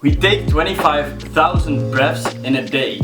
We take 25,000 breaths in a day.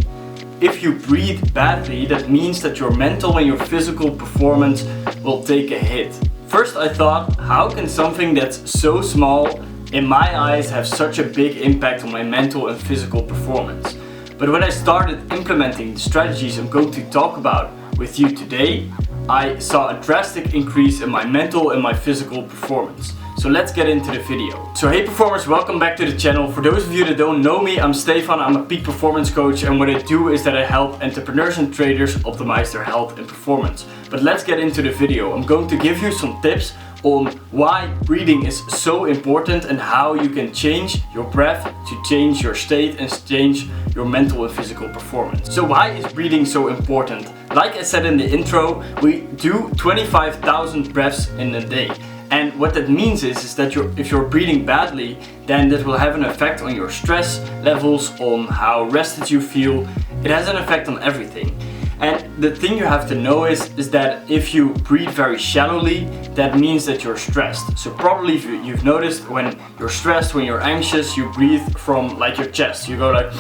If you breathe badly, that means that your mental and your physical performance will take a hit. First I thought, how can something that's so small in my eyes have such a big impact on my mental and physical performance? But when I started implementing the strategies I'm going to talk about with you today, I saw a drastic increase in my mental and my physical performance. So let's get into the video. So hey performers, welcome back to the channel. For those of you that don't know me, I'm Stephan, I'm a peak performance coach, and what I do is that I help entrepreneurs and traders optimize their health and performance. But let's get into the video. I'm going to give you some tips on why breathing is so important and how you can change your breath to change your state and change your mental and physical performance. So why is breathing so important? Like I said in the intro, we do 25,000 breaths in a day. And what that means is that if you're breathing badly, then that will have an effect on your stress levels, on how rested you feel. It has an effect on everything. And the thing you have to know is that if you breathe very shallowly, that means that you're stressed. So probably you've noticed when you're stressed, when you're anxious, you breathe from like your chest. You go like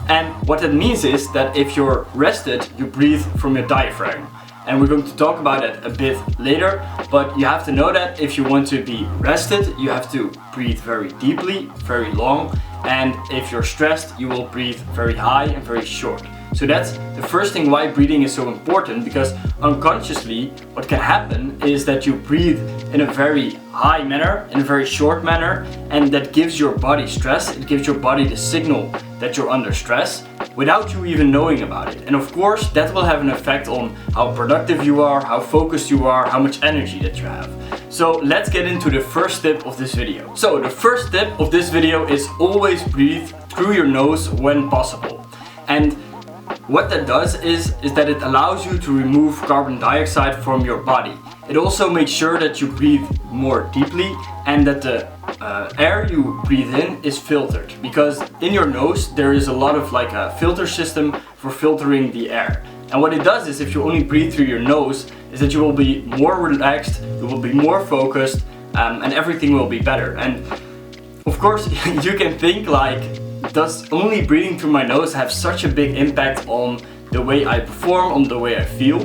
and what that means is that if you're rested, you breathe from your diaphragm. And we're going to talk about it a bit later, but you have to know that if you want to be rested, you have to breathe very deeply, very long, and if you're stressed, you will breathe very high and very short. So that's the first thing why breathing is so important, because unconsciously what can happen is that you breathe in a very high manner, in a very short manner, and that gives your body stress. It gives your body the signal that you're under stress without you even knowing about it. And of course that will have an effect on how productive you are, how focused you are, how much energy that you have. So let's get into the first tip of this video. So the first tip of this video is always breathe through your nose when possible. And what that does is that it allows you to remove carbon dioxide from your body. It also makes sure that you breathe more deeply and that the air you breathe in is filtered, because in your nose there is a lot of like a filter system for filtering the air. And what it does is, if you only breathe through your nose, is that you will be more relaxed, you will be more focused, and everything will be better. And of course you can think like, does only breathing through my nose have such a big impact on the way I perform, on the way I feel?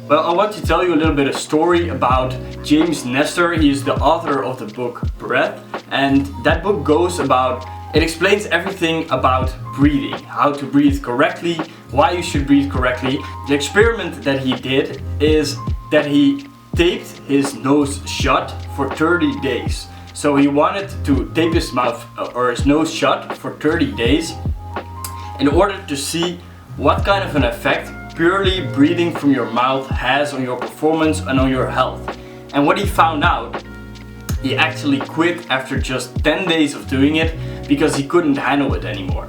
Well, I want to tell you a little bit of story about James Nestor. He is the author of the book Breath, and that book goes about, it explains everything about breathing, how to breathe correctly, why you should breathe correctly. The experiment that he did is that he taped his nose shut for 30 days. So he wanted to tape his mouth or his nose shut for 30 days in order to see what kind of an effect purely breathing from your mouth has on your performance and on your health. And what he found out, he actually quit after just 10 days of doing it because he couldn't handle it anymore.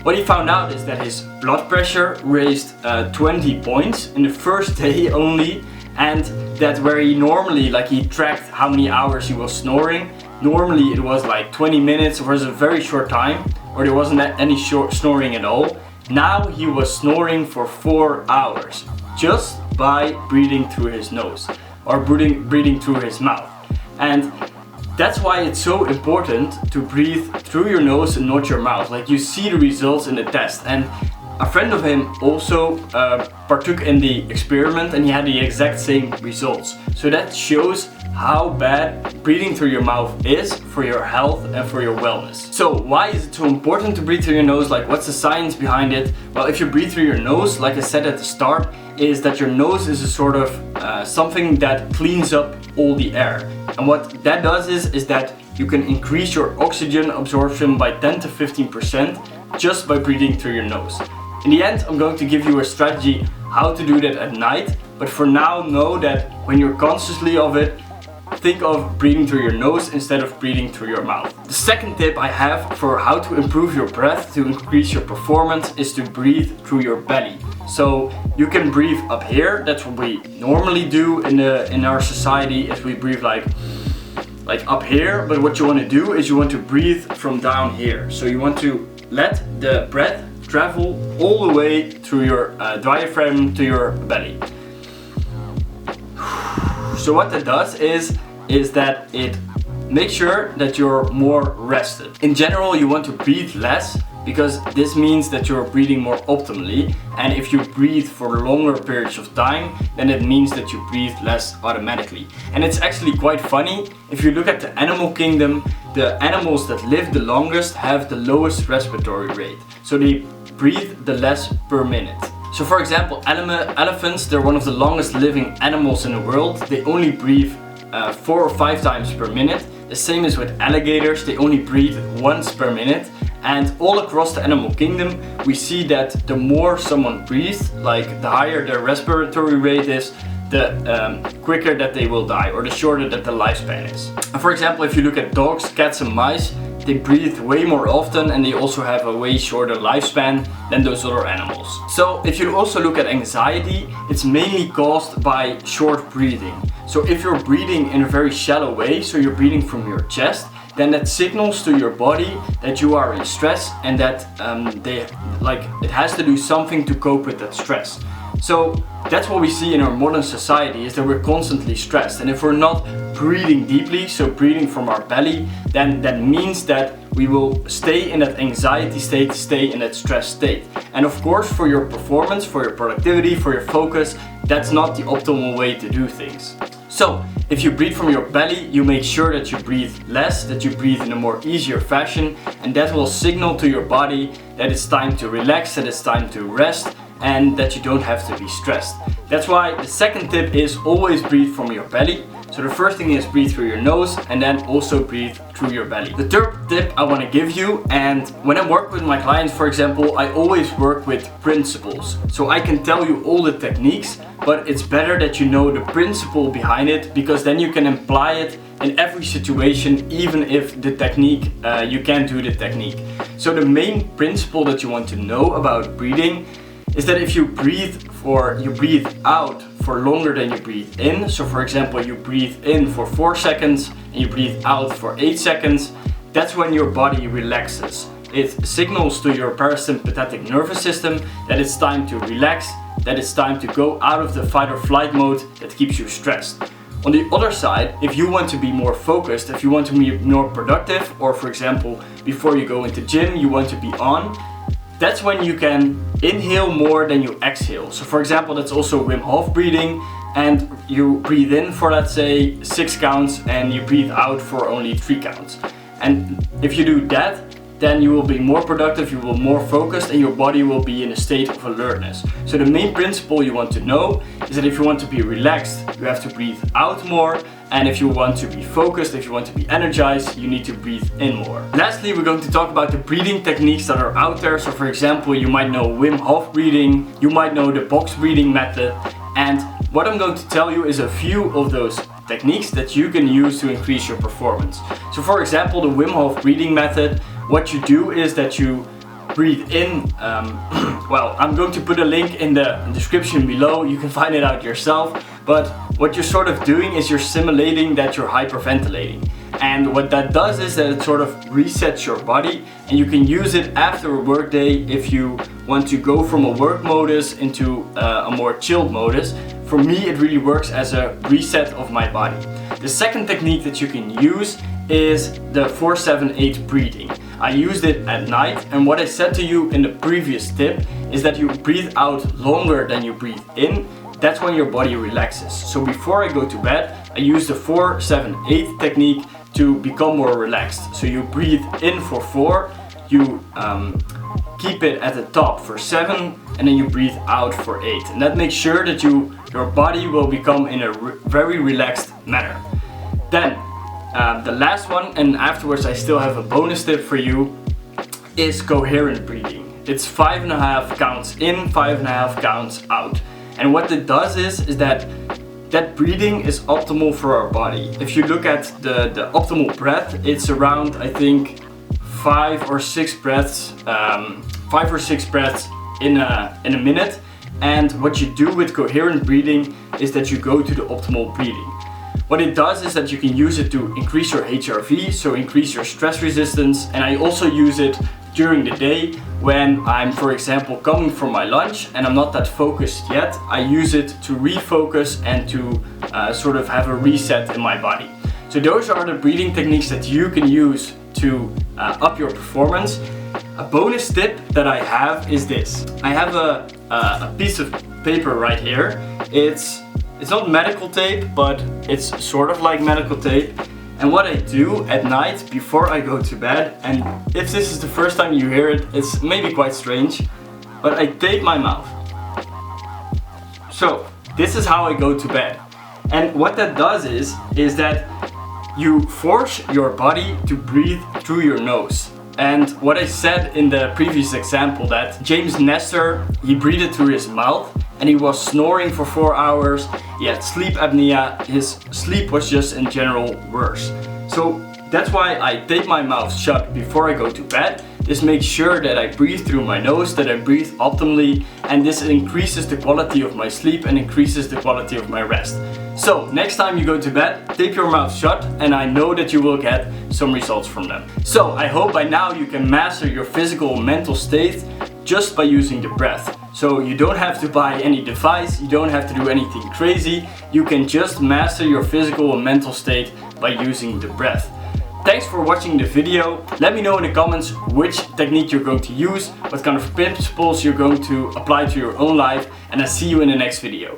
What he found out is that his blood pressure raised 20 points in the first day only, and that where he normally, like he tracked how many hours he was snoring, normally it was like 20 minutes, or it was a very short time, or there wasn't any snoring at all. Now he was snoring for 4 hours just by breathing through his nose or breathing through his mouth. And that's why it's so important to breathe through your nose and not your mouth. Like, you see the results in the test. And a friend of him also partook in the experiment, and he had the exact same results. So that shows how bad breathing through your mouth is for your health and for your wellness. So why is it so important to breathe through your nose? Like, what's the science behind it? Well, if you breathe through your nose, like I said at the start, is that your nose is a sort of something that cleans up all the air. And what that does is that you can increase your oxygen absorption by 10 to 15% just by breathing through your nose. In the end, I'm going to give you a strategy how to do that at night, but for now, know that when you're consciously of it, think of breathing through your nose instead of breathing through your mouth. The second tip I have for how to improve your breath to increase your performance is to breathe through your belly. So you can breathe up here. That's what we normally do in our society, is we breathe like up here. But what you want to do is you want to breathe from down here. So you want to let the breath travel all the way through your diaphragm to your belly. So what that does is that it make sure that you're more rested. In general, you want to breathe less because this means that you're breathing more optimally, and if you breathe for longer periods of time, then it means that you breathe less automatically. And it's actually quite funny, if you look at the animal kingdom, the animals that live the longest have the lowest respiratory rate, so they breathe the less per minute. So for example, elephants, they're one of the longest living animals in the world. They only breathe 4 or 5 times per minute. The same is with alligators, they only breathe once per minute. And all across the animal kingdom, we see that the more someone breathes, like the higher their respiratory rate is, the quicker that they will die, or the shorter that the lifespan is. And for example, if you look at dogs, cats and mice, they breathe way more often and they also have a way shorter lifespan than those other animals. So if you also look at anxiety, it's mainly caused by short breathing. So if you're breathing in a very shallow way, so you're breathing from your chest, then that signals to your body that you are in stress and that it has to do something to cope with that stress. So that's what we see in our modern society, is that we're constantly stressed, and if we're not breathing deeply, so breathing from our belly, then that means that we will stay in that anxiety state, stay in that stress state. And of course, for your performance, for your productivity, for your focus, that's not the optimal way to do things. So if you breathe from your belly, you make sure that you breathe less, that you breathe in a more easier fashion, and that will signal to your body that it's time to relax, that it's time to rest, and that you don't have to be stressed. That's why the second tip is always breathe from your belly. So the first thing is breathe through your nose and then also breathe through your belly. The third tip I want to give you, and when I work with my clients, for example, I always work with principles. So I can tell you all the techniques, but it's better that you know the principle behind it, because then you can apply it in every situation, even if the technique, you can't do the technique. So the main principle that you want to know about breathing is that if you breathe out for longer than you breathe in, so for example you breathe in for 4 seconds and you breathe out for 8 seconds, that's when your body relaxes. It signals to your parasympathetic nervous system that it's time to relax, that it's time to go out of the fight or flight mode that keeps you stressed. On the other side, if you want to be more focused, if you want to be more productive, or for example before you go into gym you want to be on, that's when you can inhale more than you exhale. So for example, that's also Wim Hof breathing, and you breathe in for, let's say, 6 counts and you breathe out for only 3 counts. And if you do that, then you will be more productive, you will be more focused, and your body will be in a state of alertness. So the main principle you want to know is that if you want to be relaxed, you have to breathe out more, and if you want to be focused, if you want to be energized, you need to breathe in more. Lastly, we're going to talk about the breathing techniques that are out there. So for example, you might know Wim Hof breathing, you might know the box breathing method, and what I'm going to tell you is a few of those techniques that you can use to increase your performance. So for example, the Wim Hof breathing method, what you do is that you breathe in, well, I'm going to put a link in the description below, you can find it out yourself, but what you're sort of doing is you're simulating that you're hyperventilating. And what that does is that it sort of resets your body, and you can use it after a work day if you want to go from a work modus into a more chilled modus. For me, it really works as a reset of my body. The second technique that you can use is the 4-7-8 breathing. I used it at night, and what I said to you in the previous tip is that you breathe out longer than you breathe in. That's when your body relaxes. So before I go to bed, I use the 4-7-8 technique to become more relaxed. So you breathe in for 4, you keep it at the top for 7, and then you breathe out for 8. And that makes sure that your body will become in a very relaxed manner. Then the last one, and afterwards I still have a bonus tip for you, is coherent breathing. It's 5.5 counts in, 5.5 counts out. And what it does is that breathing is optimal for our body. If you look at the optimal breath, it's around, I think, 5 or 6 breaths in a minute. And what you do with coherent breathing is that you go to the optimal breathing. What it does is that you can use it to increase your HRV, so increase your stress resistance, and I also use it during the day when I'm, for example, coming from my lunch and I'm not that focused yet. I use it to refocus and to sort of have a reset in my body. So those are the breathing techniques that you can use to up your performance. A bonus tip that I have is this. I have a piece of paper right here. It's not medical tape, but it's sort of like medical tape. And what I do at night before I go to bed, and if this is the first time you hear it, it's maybe quite strange, but I tape my mouth. So this is how I go to bed. And what that does is that you force your body to breathe through your nose. And what I said in the previous example, that James Nestor, he breathed through his mouth and he was snoring for 4 hours, he had sleep apnea, his sleep was just in general worse. So that's why I tape my mouth shut before I go to bed. This makes sure that I breathe through my nose, that I breathe optimally, and this increases the quality of my sleep and increases the quality of my rest. So next time you go to bed, tape your mouth shut, and I know that you will get some results from them. So I hope by now you can master your physical and mental state just by using the breath. So you don't have to buy any device, you don't have to do anything crazy, you can just master your physical and mental state by using the breath. Thanks for watching the video. Let me know in the comments which technique you're going to use, what kind of principles you're going to apply to your own life, and I'll see you in the next video.